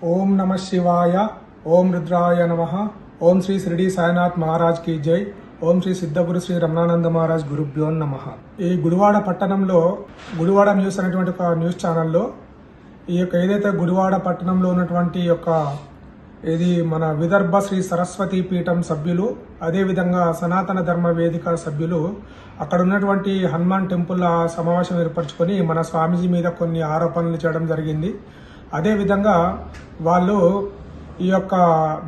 ओम नमः शिवाय। ओम रुद्राय नमः। ओम श्री शिरडी साईनाथ महाराज की जय। ఓం శ్రీ సిద్ధగురు శ్రీ రమణానంద మహారాజ్ గురుభ్యో నమః। ఈ గుడివాడ పట్టణంలో గుడివాడ న్యూస్ అనేటువంటి ఒక న్యూస్ ఛానల్లో ఈ యొక్క ఏదైతే గుడివాడ పట్టణంలో ఉన్నటువంటి యొక్క ఇది మన విదర్భ శ్రీ సరస్వతి పీఠం సభ్యులు, అదేవిధంగా సనాతన ధర్మ వేదిక సభ్యులు అక్కడ ఉన్నటువంటి హనుమాన్ టెంపుల్ సమావేశం ఏర్పరచుకొని మన స్వామీజీ మీద కొన్ని ఆరోపణలు చేయడం జరిగింది. అదేవిధంగా వాళ్ళు ఈ యొక్క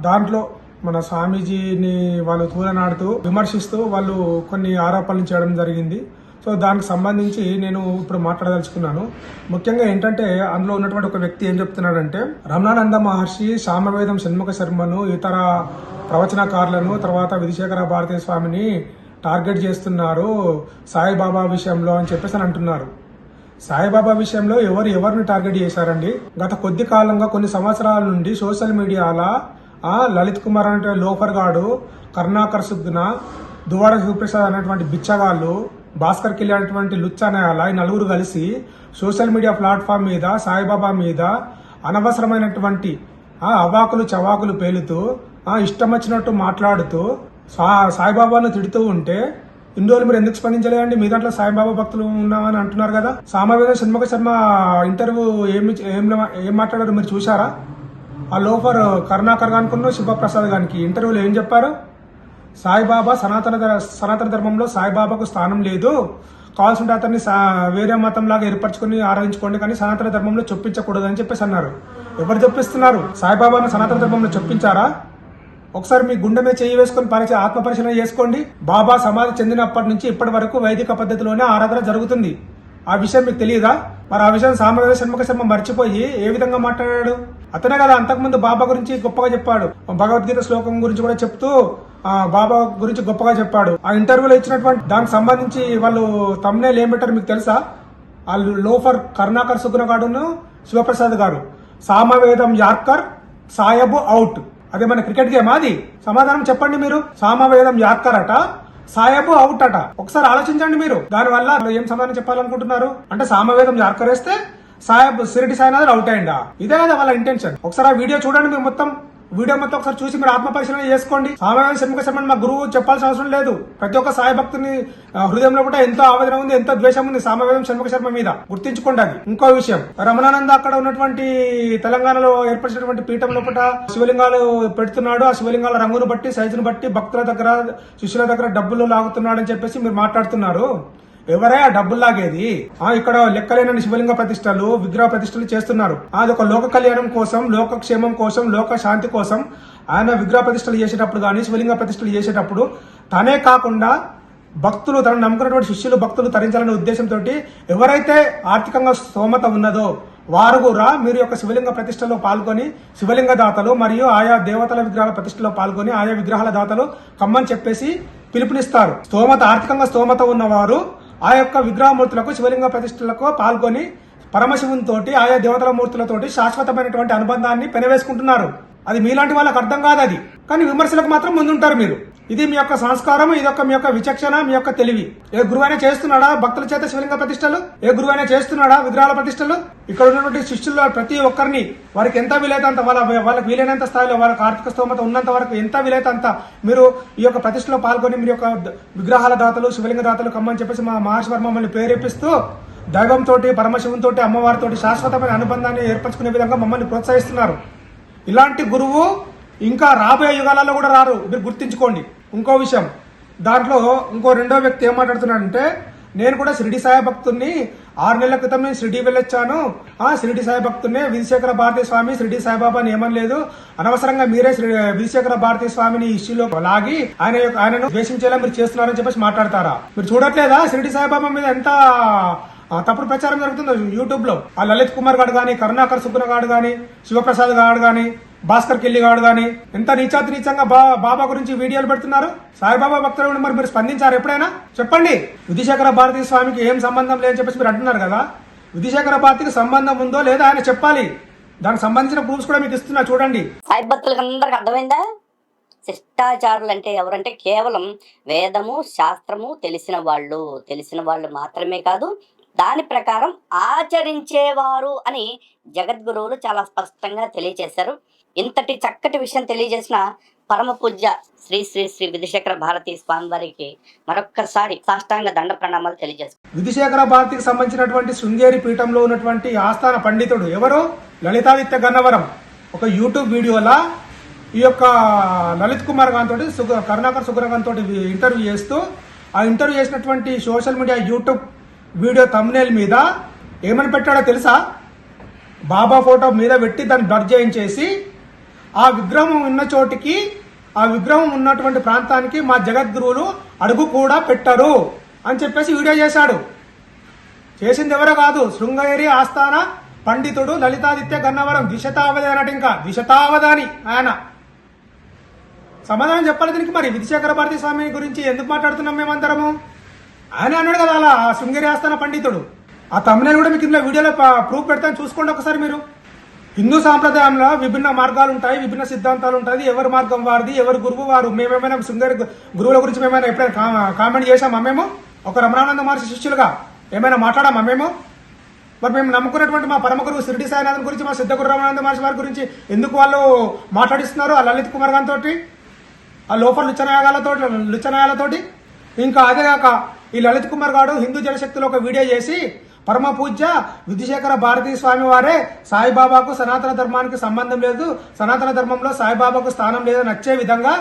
దాంట్లో మన స్వామీజీని వాళ్ళు తూలనాడుతూ విమర్శిస్తూ వాళ్ళు కొన్ని ఆరోపణలు చేయడం జరిగింది. సో దానికి సంబంధించి నేను ఇప్పుడు మాట్లాడదలుచుకున్నాను. ముఖ్యంగా ఏంటంటే అందులో ఉన్నటువంటి ఒక వ్యక్తి ఏం చెప్తున్నాడంటే, రమణానంద మహర్షి సామవేదం షణ్ముఖ శర్మను, ఇతర ప్రవచనకారులను, తర్వాత విధిశేఖర భారతీ స్వామిని టార్గెట్ చేస్తున్నారు సాయిబాబా విషయంలో అని చెప్పేసి అని అంటున్నారు. సాయిబాబా విషయంలో ఎవరిని టార్గెట్ చేశారండి? గత కొద్ది కాలంగా కొన్ని సంవత్సరాల నుండి సోషల్ మీడియాలో లలిత్ కుమార్ అంటే లోఫర్ గాడు, కరుణాకర్ సుగ్న, దువాడ శివప్రసాద్ అనేటువంటి బిచ్చగాళ్ళు, భాస్కర్ కిల్లి అనేటువంటి లుచ్చానేయాల ఈ నలుగురు కలిసి సోషల్ మీడియా ప్లాట్ఫామ్ మీద సాయిబాబా మీద అనవసరమైనటువంటి అవాకులు చవాకులు పేలుతూ ఇష్టం వచ్చినట్టు మాట్లాడుతూ సాయిబాబాను తిడుతూ ఉంటే ఇన్ని రోజులు మీరు ఎందుకు స్పందించలేదండి? మీ దాంట్లో సాయిబాబా భక్తులు ఉన్నామని అంటున్నారు కదా. సామవేద షణ్ముఖ శర్మ ఇంటర్వ్యూ ఏం మాట్లాడారు మీరు చూసారా? ఆ లోఫర్ కరుణాకర్ గానుకున్న శివప్రసాద్ గారికి ఇంటర్వ్యూలో ఏం చెప్పారు? సాయిబాబా సనాతన ధర్మంలో సాయిబాబాకు స్థానం లేదు, కావాల్సింటే అతన్ని వేరే మతం లాగా ఏర్పరచుకుని ఆరాధించుకోండి, కానీ సనాతన ధర్మంలో చొప్పించకూడదు అని చెప్పేసి అన్నారు. ఎవరు చొప్పిస్తున్నారు? సాయిబాబాను సనాతన ధర్మంలో చొప్పించారా? ఒకసారి మీ గుండె మీద చేయి వేసుకుని ఆత్మ పరిశీలన చేసుకోండి. బాబా సమాధి చెందినప్పటి నుంచి ఇప్పటి వరకు వైదిక పద్ధతిలోనే ఆరాధన జరుగుతుంది. ఆ విషయం మీకు తెలియదా? మరి ఆ విషయం సామవేద షణ్ముఖ శర్మ మర్చిపోయి ఏ విధంగా మాట్లాడాడు? అతనే కదా అంతకుముందు బాబా గురించి గొప్పగా చెప్పాడు. భగవద్గీత శ్లోకం గురించి కూడా చెప్తూ బాబా గురించి గొప్పగా చెప్పాడు. ఆ ఇంటర్వ్యూలో ఇచ్చినటువంటి దానికి సంబంధించి వాళ్ళు తమ్నేల్ ఏం పెట్టారు మీకు తెలుసా? ఆ లోఫర్ కరుణాకర్ సుగ్నగాడును శివప్రసాద్ గారు సామవేదం యార్కర్ సాయబు అవుట్. అదే మన క్రికెట్ గేమ్ అది. సమాధానం చెప్పండి మీరు. సామవేదం యార్కర్ అట, సాయబు అవుట్ అట. ఒకసారి ఆలోచించండి మీరు. దానివల్ల ఏం సమాధానం చెప్పాలనుకుంటున్నారు? అంటే సామవేదం యార్కర్ వేస్తే సాయబ్ సిరిడి సాయినాథ్ అవుట్ అయిందా? ఇదే కదా వాళ్ళ ఇంటెన్షన్. ఒకసారి ఆ వీడియో చూడండి. మీరు వీడియో మొత్తం ఒకసారి చూసి మీరు ఆత్మ పరిశీలన చేసుకోండి. సామవేద షణ్ముఖ శర్మ మా గురువు చెప్పాల్సిన అవసరం లేదు. ప్రతి ఒక్క సాయి భక్తుని హృదయంలో కూడా ఎంతో ఆవేదన ఉంది, ఎంతో ద్వేషం ఉంది సామవేదం షణ్ముఖ శర్మ మీద. గుర్తించుకోండి అది. ఇంకో విషయం, రమణానంద అక్కడ ఉన్నటువంటి తెలంగాణలో ఏర్పరిచినటువంటి పీఠం లోపల శివలింగాలు పెడుతున్నాడు. ఆ శివలింగాల రంగును బట్టి, సైజును బట్టి భక్తుల దగ్గర, శిష్యుల దగ్గర డబ్బులు లాగుతున్నాడు అని చెప్పేసి మీరు మాట్లాడుతున్నారు. ఎవరే ఆ డబ్బులు లాగేది? ఇక్కడ లెక్కలేనని శివలింగ ప్రతిష్టలు, విగ్రహ ప్రతిష్టలు చేస్తున్నారు. అది ఒక లోక కళ్యాణం కోసం, లోక క్షేమం కోసం, లోక శాంతి కోసం ఆయన విగ్రహ ప్రతిష్టలు చేసేటప్పుడు కానీ, శివలింగ ప్రతిష్టలు చేసేటప్పుడు తనే కాకుండా భక్తులు, తనను నమ్ముకున్నటువంటి శిష్యులు, భక్తులు తరించాలనే ఉద్దేశంతో ఎవరైతే ఆర్థికంగా స్తోమత ఉన్నదో వారు కూడా మీరు యొక్క శివలింగ ప్రతిష్టలో పాల్గొని, శివలింగ దాతలు మరియు ఆయా దేవతల విగ్రహాల ప్రతిష్టలో పాల్గొని ఆయా విగ్రహాల దాతలు కమ్మని చెప్పేసి పిలుపునిస్తారు. ఆర్థికంగా స్తోమత ఉన్నవారు ఆ యొక్క విగ్రహమూర్తులకు, శివలింగ ప్రతిష్టలకు పాల్గొని పరమశివునితోటి, ఆయా దేవతల మూర్తులతోటి శాశ్వతమైనటువంటి అనుబంధాన్ని పెనవేసుకుంటున్నారు. అది మీలాంటి వాళ్ళకి అర్థం కాదు అది. కానీ విమర్శలకు మాత్రం ముందుంటారు మీరు. ఇది మీ యొక్క సంస్కారం, ఇదొక మీ యొక్క విచక్షణ, మీ యొక్క తెలివి. ఏ గురువైనా చేస్తున్నాడా భక్తుల చేత శివలింగ ప్రతిష్టలు? ఏ గురువైనా చేస్తున్నాడా విగ్రహాల ప్రతిష్టలు? ఇక్కడ ఉన్నటువంటి శిష్యుల్లో ప్రతి ఒక్కరిని వారికి ఎంత వీలైతే అంత, వాళ్ళకి వీలైనంత స్థాయిలో, వాళ్ళకి ఆర్థిక స్తోమత ఉన్నంత వరకు ఎంత వీలైతే అంత మీరు ఈ యొక్క ప్రతిష్టలో పాల్గొని మీరు యొక్క విగ్రహాల దాతలు, శివలింగ దాతలు కమ్మని చెప్పేసి మా మహర్షి వర్మ మమ్మల్ని ప్రేరేపిస్తూ దైవంతో, పరమశివునితో, అమ్మవారితో శాశ్వతమైన అనుబంధాన్ని ఏర్పరచుకునే విధంగా మమ్మల్ని ప్రోత్సహిస్తున్నారు. ఇలాంటి గురువు ఇంకా రాబోయే యుగాలలో కూడా రారు, మీరు గుర్తించుకోండి. ఇంకో విషయం, దాంట్లో ఇంకో రెండో వ్యక్తి ఏం మాట్లాడుతున్నాడంటే, నేను కూడా షిరిడి సాయి భక్తుడిని, 6 నెలల క్రితం నేను షిరిడి వెళ్ళొచ్చాను, షిరిడి సాయి భక్తుడిని, విధిశేఖర భారతీ స్వామి షిరిడి సాయిబాబాని ఏమనలేదు, అనవసరంగా మీరే విధిశేఖర భారతీ స్వామిని ఇష్యూలో లాగి ఆయనను ద్వేషించేలా మీరు చేస్తున్నారని చెప్పేసి మాట్లాడతారా? మీరు చూడట్లేదా షిరిడి సాయిబాబా మీద ఎంత తప్పుడు ప్రచారం జరుగుతుందో యూట్యూబ్ లో? ఆ లలిత్ కుమార్ గాడు గాని, కరుణాకర్ సుగ్న గాడు గాని, శివప్రసాద్ గాడు గాని, భాస్కర్ కిల్లి గాడు గాని ఎంత నీచంగా బాబా గురించి వీడియోలు పెడుతున్నారు. సాయిబాబా భక్తులు మరి మీరు స్పందించారు ఎప్పుడైనా? చెప్పండి. విధిశేఖర భారతీ స్వామికి ఏం సంబంధం లేదని చెప్పేసి మీరు అంటున్నారు కదా. విధిశేఖర భారతికి సంబంధం ఉందో లేదా ఆయన చెప్పాలి. దానికి సంబంధించిన ప్రూఫ్స్ కూడా మీకు ఇస్తున్నా, చూడండి. సాయి భక్తులకు అందరికి అర్థమైందా? శిష్టాచారులు అంటే ఎవరంటే కేవలం వేదము, శాస్త్రము తెలిసిన వాళ్ళు మాత్రమే కాదు, దాని ప్రకారం ఆచరించేవారు అని జగద్గురువులు చాలా స్పష్టంగా తెలియజేశారు. ఇంతటి చక్కటి విషయం తెలియజేసిన పరమ పూజ్య శ్రీ శ్రీ శ్రీ విధుశేఖర భారతీ స్వామి వారికి మరొక్కసారి సాష్టాంగ దండ ప్రణామాలు తెలియజేస్తారు. విధుశేఖర భారతికి సంబంధించినటువంటి శృంగేరి పీఠంలో ఉన్నటువంటి ఆస్థాన పండితుడు ఎవరు? లలితాదిత్య గన్నవరం. ఒక యూట్యూబ్ వీడియోలా ఈ యొక్క లలిత్ కుమార్ గాన్ తోటి కరుణాకర్ సుగ్రహన్ తోటి ఇంటర్వ్యూ చేస్తూ, ఆ ఇంటర్వ్యూ చేసినటువంటి social media YouTube video thumbnail మీద ఏమని పెట్టాడో తెలుసా? బాబా ఫోటో మీద పెట్టి దాన్ని బ్లర్ చేయించేసి, ఆ విగ్రహం ఉన్న చోటికి, ఆ విగ్రహం ఉన్నటువంటి ప్రాంతానికి మా జగద్గురువులు అడుగు కూడా పెట్టరు అని చెప్పేసి వీడియో చేశాడు. చేసింది ఎవరో కాదు, శృంగేరి ఆస్థాన పండితుడు లలితాదిత్య గన్నవరం. ద్విశతావధి అన్నట్టు, ఇంకా ద్విశతావధాని ఆయన. సమాధానం చెప్పాలి దీనికి. మరి విధుశేఖర భారతీ స్వామి గురించి ఎందుకు మాట్లాడుతున్నాం మేమందరము? ఆయన అన్నాడు కదా అలా, ఆ శృంగేరి ఆస్థాన పండితుడు. ఆ తమిళ కూడా మీకు ఇందులో వీడియోలో ప్రూఫ్ పెడతాను, చూసుకోండి ఒకసారి మీరు. హిందూ సాంప్రదాయంలో విభిన్న మార్గాలు ఉంటాయి, విభిన్న సిద్ధాంతాలు ఉంటాయి. ఎవరి మార్గం వారిది, ఎవరి గురువు వారు. మేమేమైనా శృంగేరి గురువుల గురించి మేమైనా ఎప్పుడైనా కామెంట్ చేశామా? మేము ఒక రమణానంద మహర్షి శిష్యులుగా ఏమైనా మాట్లాడామా మేము? మరి మేము నమ్ముకున్నటువంటి మా పరమ గురువు షిరిడి సాయినాథన్ గురించి, మా సిద్ధ గురు రమణానంద మహర్షి వారి గురించి ఎందుకు వాళ్ళు మాట్లాడిస్తున్నారు? ఆ లలిత్ కుమార్ గాన్ తోటి, ఆ లోపల లుచ్చనాయాలతోటి. ఇంకా అదేగాక ఈ లలిత్ కుమార్ గారు హిందూ జనశక్తిలో ఒక వీడియో చేసి, పరమ పూజ్య విధుశేఖర భారతీ స్వామి వారే సాయిబాబాకు సనాతన ధర్మానికి సంబంధం లేదు, సనాతన ధర్మంలో సాయిబాబాకు స్థానం లేదని నచ్చే విధంగా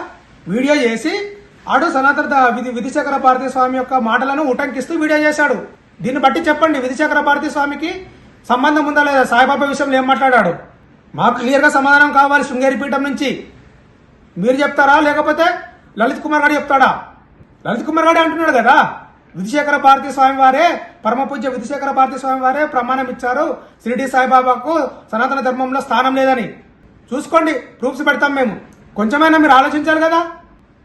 వీడియో చేసి, ఆడు సనాతన విధుశేఖర భారతీ స్వామి యొక్క మాటలను ఉటంకిస్తూ వీడియో చేశాడు. దీన్ని బట్టి చెప్పండి, విధుశేఖర భారతీ స్వామికి సంబంధం ఉందా లేదా? సాయిబాబా విషయంలో ఏం మాట్లాడాడు? మాకు క్లియర్గా సమాధానం కావాలి శృంగేరి పీఠం నుంచి. మీరు చెప్తారా, లేకపోతే లలిత్ కుమార్ గారు చెప్తాడా? లలిత్ కుమార్ గారు అంటున్నాడు కదా, విధుశేఖర భారతీ స్వామి వారే, పరమ పూజ్య విధుశేఖర భారతీ స్వామి వారే ప్రమాణం ఇచ్చారు షిరిడి సాయిబాబాకు సనాతన ధర్మంలో స్థానం లేదని. చూసుకోండి, ప్రూఫ్స్ పెడతాం మేము. కొంచెమైనా మీరు ఆలోచించాలి కదా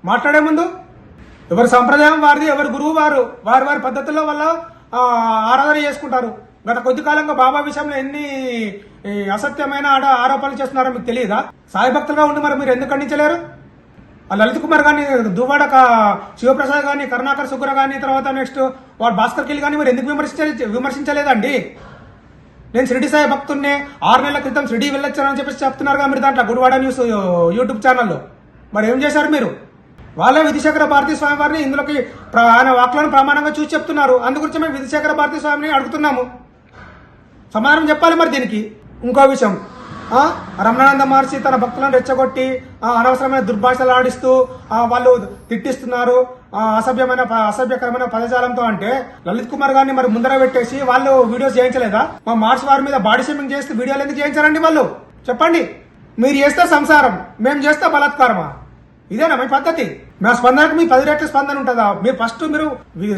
మాట్లాడే ముందు. ఎవరి సంప్రదాయం వారిది, ఎవరి గురువు వారు, వారి వారి పద్ధతుల్లో వల్ల ఆరాధన చేసుకుంటారు. గత కొద్ది కాలంగా బాబా విషయంలో ఎన్ని అసత్యమైన ఆరోపణలు చేస్తున్నారో మీకు తెలియదా? సాయి భక్తులుగా ఉండి మరి మీరు ఎందుకు ఖండించలేరు? ఆ లలిత్ కుమార్ గాని, దువ్వాడ శివప్రసాద్ గాని, కరుణాకర్ సుగ్ర గాని, తర్వాత నెక్స్ట్ వాడు భాస్కర్ కిల్ గాని మీరు ఎందుకు విమర్శించలేదండి? నేను షిరిడి సాయి భక్తున్నే, 6 నెలల క్రితం షిరిడి వెళ్ళొచ్చానని చెప్పేసి చెప్తున్నారుగా మీరు దాంట్లో గుడివాడ న్యూస్ యూట్యూబ్ ఛానల్లో. మరి ఏం చేశారు మీరు? వాళ్ళే విధుశేఖర భారతీ స్వామి వారిని ఇందులోకి ఆయన వాక్లను ప్రమాణంగా చూసి చెప్తున్నారు. అందుగురించి మేము విధుశేఖర భారతీ స్వామిని అడుగుతున్నాము, సమాధానం చెప్పాలి. మరి దీనికి ఇంకో విషయం, రమణానంద మహర్షి తన భక్తులను రెచ్చగొట్టి అనవసరమైన దుర్భాషలు ఆడిస్తూ వాళ్ళు తిట్టిస్తున్నారు అసభ్యకరమైన పదజాలంతో. అంటే లలిత్ కుమార్ గారిని మరి ముందర పెట్టేసి వాళ్ళు వీడియోస్ చేయించలేదా? మా మహర్షి వారి మీద బాడీ షేమింగ్ చేస్తూ వీడియోలు ఎందుకు చేయించారండి వాళ్ళు? చెప్పండి. మీరు చేస్తే సంసారం, మేము చేస్తే బలాత్కారమా? ఇదేనా మీ పద్ధతి? మా స్పందనకు మీ 10 రెట్ల స్పందన ఉంటుందా? మీరు ఫస్ట్ మీరు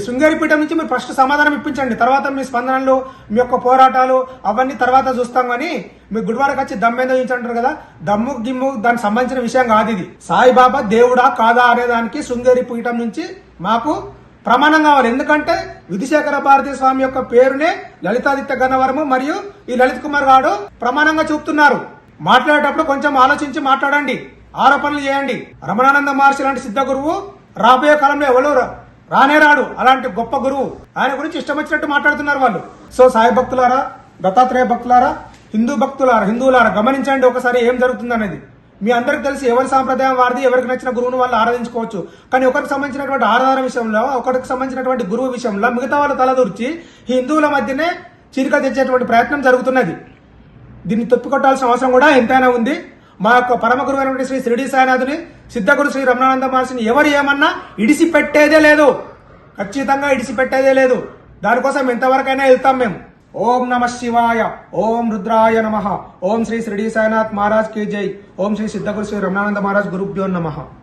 శృంగేరి పీఠం నుంచి మీరు ఫస్ట్ సమాధానం ఇప్పించండి, తర్వాత మీ స్పందనలు, మీ యొక్క పోరాటాలు అవన్నీ తర్వాత చూస్తాం. కానీ మీ గుడివాడకి వచ్చి దమ్మేందో అంటారు కదా, దమ్ము గిమ్ము దానికి సంబంధించిన విషయం కాదు ఇది. సాయిబాబా దేవుడా కాదా అనేదానికి శృంగేరి పీఠం నుంచి మాకు ప్రమాణం కావాలి. ఎందుకంటే విధుశేఖర భారతీ స్వామి యొక్క పేరునే లలితాదిత్య గన్నవరము మరియు ఈ లలిత్ కుమార్ గారు ప్రమాణంగా చూపుతున్నారు. మాట్లాడేటప్పుడు కొంచెం ఆలోచించి మాట్లాడండి, ఆరోపణలు చేయండి. రమణానంద మహర్షి లాంటి సిద్ధ గురువు రాబోయే కాలంలో ఎవరు రానే రాడు. అలాంటి గొప్ప గురువు, ఆయన గురించి ఇష్టం వచ్చినట్టు మాట్లాడుతున్నారు వాళ్ళు. సో సాయి భక్తులారా, దత్తాత్రేయ భక్తులారా, హిందువులారా గమనించండి ఒకసారి ఏం జరుగుతుంది అనేది. మీ అందరికి తెలిసి ఎవరి సాంప్రదాయం వారిది, ఎవరికి నచ్చిన గురువును వాళ్ళు ఆరాధించుకోవచ్చు. కానీ ఒకరికి సంబంధించినటువంటి ఆరాధన విషయంలో, ఒకరికి సంబంధించినటువంటి గురువు విషయంలో మిగతా వాళ్ళు తలదూర్చి హిందువుల మధ్యనే చీలిక తెచ్చేటువంటి ప్రయత్నం జరుగుతున్నది. దీన్ని తప్పికొట్టాల్సిన అవసరం కూడా ఎంతైనా ఉంది. మా యొక్క పరమ గురువు అయినటువంటి శ్రీ షిరిడి సాయినాథుని, సిద్ధగురు శ్రీ రమణానంద మహర్షిని ఎవరు ఏమన్నా ఇడిసిపెట్టేదే లేదు, ఖచ్చితంగా ఇడిసిపెట్టేదే లేదు. దానికోసం ఎంతవరకైనా వెళ్తాం మేము. ఓం నమ శివాయ, ఓం రుద్రాయ నమః, ఓం శ్రీ షిరిడి సాయినాథ్ మహారాజ్ కీ జై, ఓం శ్రీ సిద్ధగురు శ్రీ రమణానంద మహారాజ్ గురుభ్యో నమః.